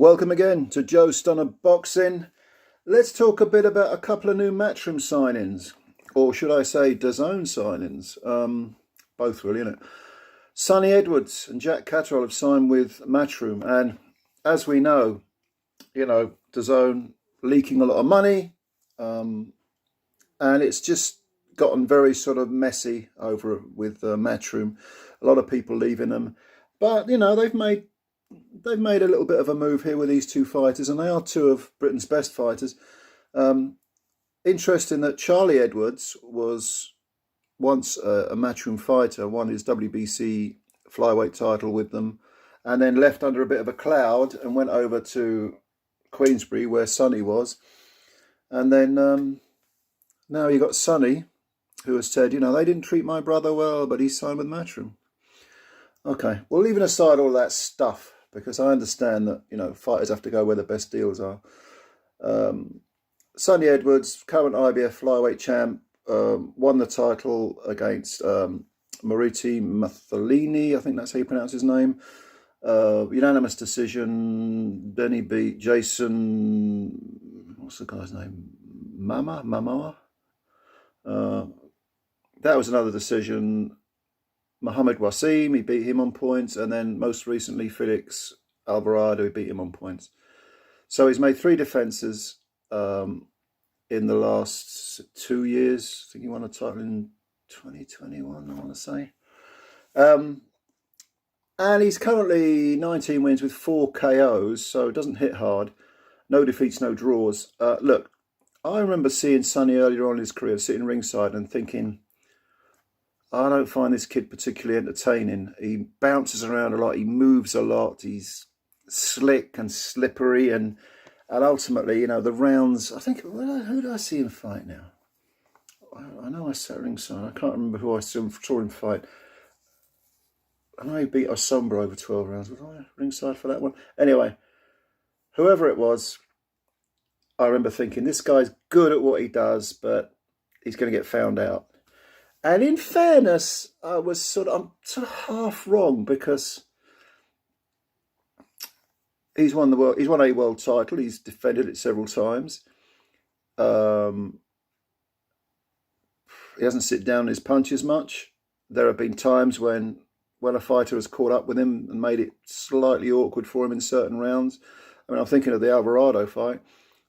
Welcome again to Joe Stunner Boxing. Let's talk a bit about a couple of new Matchroom signings, or should I say DAZN signings. Both really, innit? Sonny Edwards and Jack Catterall have signed with Matchroom, and as we know, DAZN leaking a lot of money, and it's just gotten very sort of messy over with Matchroom. A lot of people leaving them, but they've made a little bit of a move here with these two fighters, and they are two of Britain's best fighters. Interesting that Charlie Edwards was once a Matchroom fighter, won his WBC flyweight title with them, and then left under a bit of a cloud and went over to Queensbury where Sonny was. And then now you got Sonny, who has said, they didn't treat my brother well, but he's signed with Matchroom. Okay, well, leaving aside all that stuff, because I understand that, fighters have to go where the best deals are. Sonny Edwards, current IBF flyweight champ, won the title against Mariti Mathalini, I think that's how you pronounce his name. Unanimous decision. Then he beat Jason, what's the guy's name? Mamawa? That was another decision. Muhammad Wasim, he beat him on points, and then most recently Felix Alvarado, he beat him on points. So he's made 3 defences in the last 2 years. I think he won a title in 2021, I want to say. And he's currently 19 wins with 4 KOs, so it doesn't hit hard. No defeats, no draws. Look, I remember seeing Sonny earlier on in his career sitting ringside and thinking, I don't find this kid particularly entertaining. He bounces around a lot. He moves a lot. He's slick and slippery. And ultimately, the rounds, I think, who did I see him fight now? I know I sat ringside. I can't remember who I saw him fight. I know he beat Osombra over 12 rounds. Was I ringside for that one? Anyway, whoever it was, I remember thinking, this guy's good at what he does, but he's going to get found out. And in fairness, I'm sort of half wrong, because he's won a world title. He's defended it several times. He doesn't sit down his punches much. There have been times when a fighter has caught up with him and made it slightly awkward for him in certain rounds. I mean, I'm thinking of the Alvarado fight.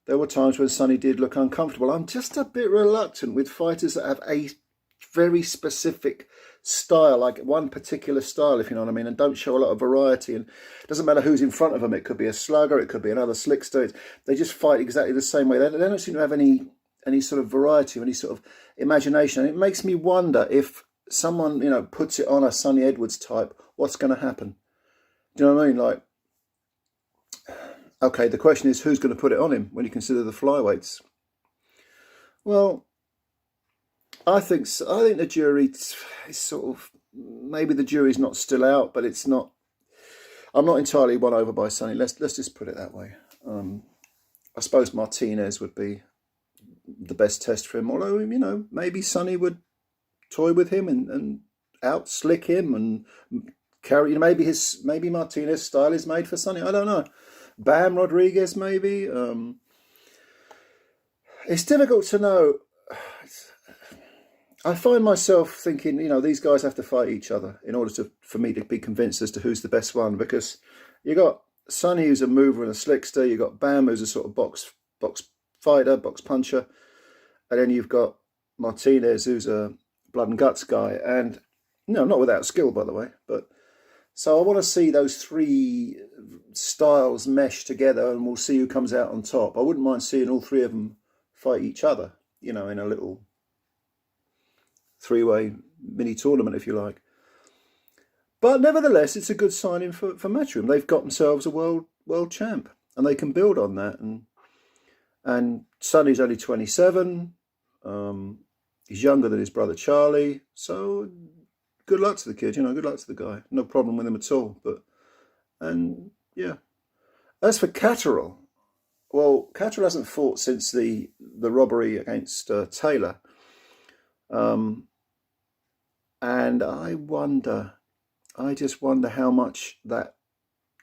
There were times when Sonny did look uncomfortable. I'm just a bit reluctant with fighters that have a very specific style, like one particular style, if you know what I mean, and don't show a lot of variety. And it doesn't matter who's in front of them. It could be a slugger, it could be another slickster. They just fight exactly the same way. They don't seem to have any sort of variety or any sort of imagination. And it makes me wonder if someone, puts it on a Sonny Edwards type, what's going to happen? Do you know what I mean? Like, okay, the question is, who's going to put it on him when you consider the flyweights? Well, I think the jury is sort of, maybe the jury's not still out, but it's not. I'm not entirely won over by Sonny. Let's just put it that way. I suppose Martinez would be the best test for him. Although maybe Sonny would toy with him and out slick him and carry. Maybe Martinez's style is made for Sonny. I don't know. Bam Rodriguez maybe. It's difficult to know. I find myself thinking, these guys have to fight each other in order for me to be convinced as to who's the best one. Because you got Sonny, who's a mover and a slickster. You got Bam, who's a sort of box fighter, box puncher, and then you've got Martinez, who's a blood and guts guy, and not without skill, by the way. But so I want to see those 3 styles mesh together, and we'll see who comes out on top. I wouldn't mind seeing all 3 of them fight each other, in a little 3-way mini tournament, if you like. But nevertheless, it's a good signing for Matchroom. They've got themselves a world champ, and they can build on that. And Sonny's only 27. He's younger than his brother Charlie. So good luck to the kid. Good luck to the guy. No problem with him at all. And yeah. As for Catterall, well, Catterall hasn't fought since the robbery against Taylor. And I just wonder how much that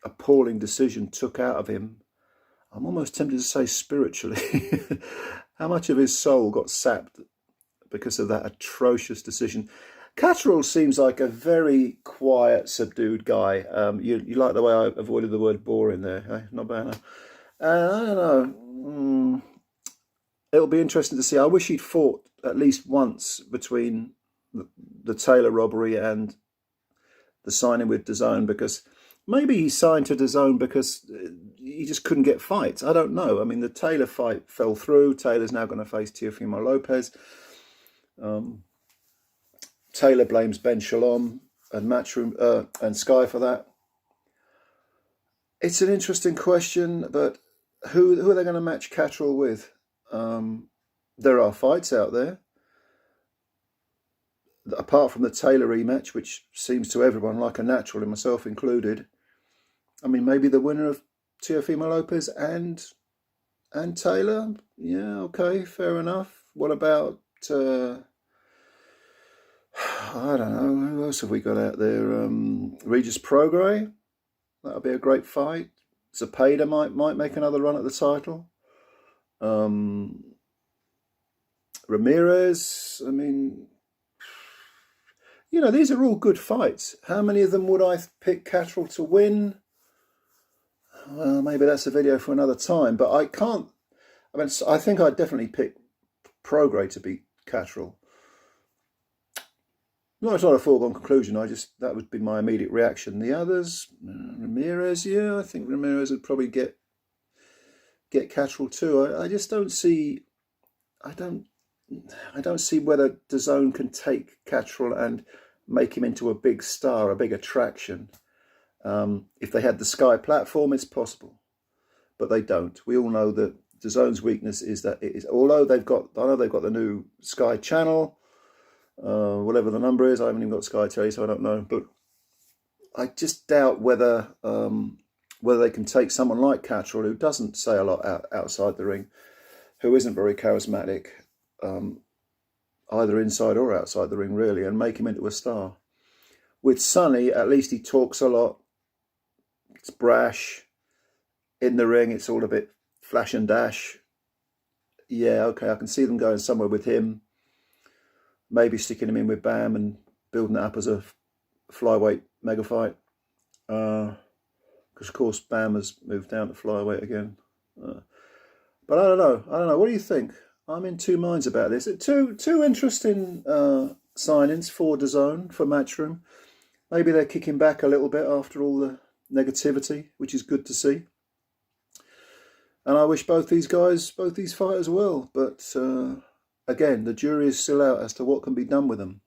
appalling decision took out of him, I'm almost tempted to say spiritually, how much of his soul got sapped because of that atrocious decision. Catterall seems like a very quiet, subdued guy. You like the way I avoided the word boring there, eh? Not bad, huh? I don't know. It'll be interesting to see. I wish he'd fought at least once between the Taylor robbery and the signing with DAZN, because maybe he signed to DAZN because he just couldn't get fights. I don't know. I mean, the Taylor fight fell through. Taylor's now going to face Teofimo Lopez. Taylor blames Ben Shalom and Matchroom and Sky for that. It's an interesting question, but who are they going to match Catterall with? There are fights out there, apart from the Taylor rematch, which seems to everyone like a natural, and myself included. I mean, maybe the winner of Teofimo Lopez and Taylor. Yeah, okay, fair enough. What about I don't know, who else have we got out there? Regis Prograis. That'll be a great fight. Zepeda might make another run at the title. Ramirez, I mean, you know, these are all good fights. How many of them would I pick Catterall to win? Well, maybe that's a video for another time, but I can't. I mean, I think I'd definitely pick Prograis to beat Catterall. No, it's not a foregone conclusion. That would be my immediate reaction. The others, Ramirez, yeah, I think Ramirez would probably get Catterall too. I just don't see. I don't see whether DAZN can take Catterall and make him into a big star, a big attraction. If they had the Sky platform, it's possible, but they don't. We all know that DAZN's weakness is that it is. Although I know they've got the new Sky channel. Whatever the number is, I haven't even got Sky Telly, so I don't know. But I just doubt whether they can take someone like Catterall, who doesn't say a lot outside the ring, who isn't very charismatic, either inside or outside the ring, really, and make him into a star. With Sonny, at least he talks a lot. It's brash. In the ring, it's all a bit flash and dash. Yeah, okay, I can see them going somewhere with him. Maybe sticking him in with Bam and building it up as a flyweight mega fight. Because, of course, Bam has moved down to flyweight again. But I don't know. What do you think? I'm in two minds about this. Two interesting signings for DAZN, for Matchroom. Maybe they're kicking back a little bit after all the negativity, which is good to see. And I wish both these fighters well. But again, the jury is still out as to what can be done with them,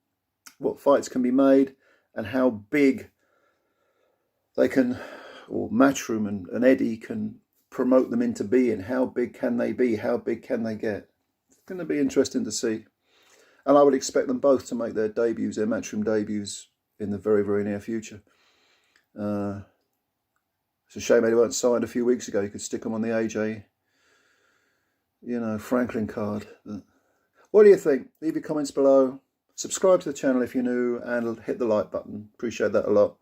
what fights can be made, and how big they can, or Matchroom and Eddie can promote them into being. How big can they be? How big can they get? It's going to be interesting to see. And I would expect them both to make their debuts, their Matchroom debuts, in the very, very near future. It's a shame they weren't signed a few weeks ago. You could stick them on the AJ, Franklin card. What do you think? Leave your comments below. Subscribe to the channel if you're new, and hit the like button. Appreciate that a lot.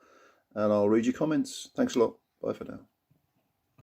And I'll read your comments. Thanks a lot. Bye for now.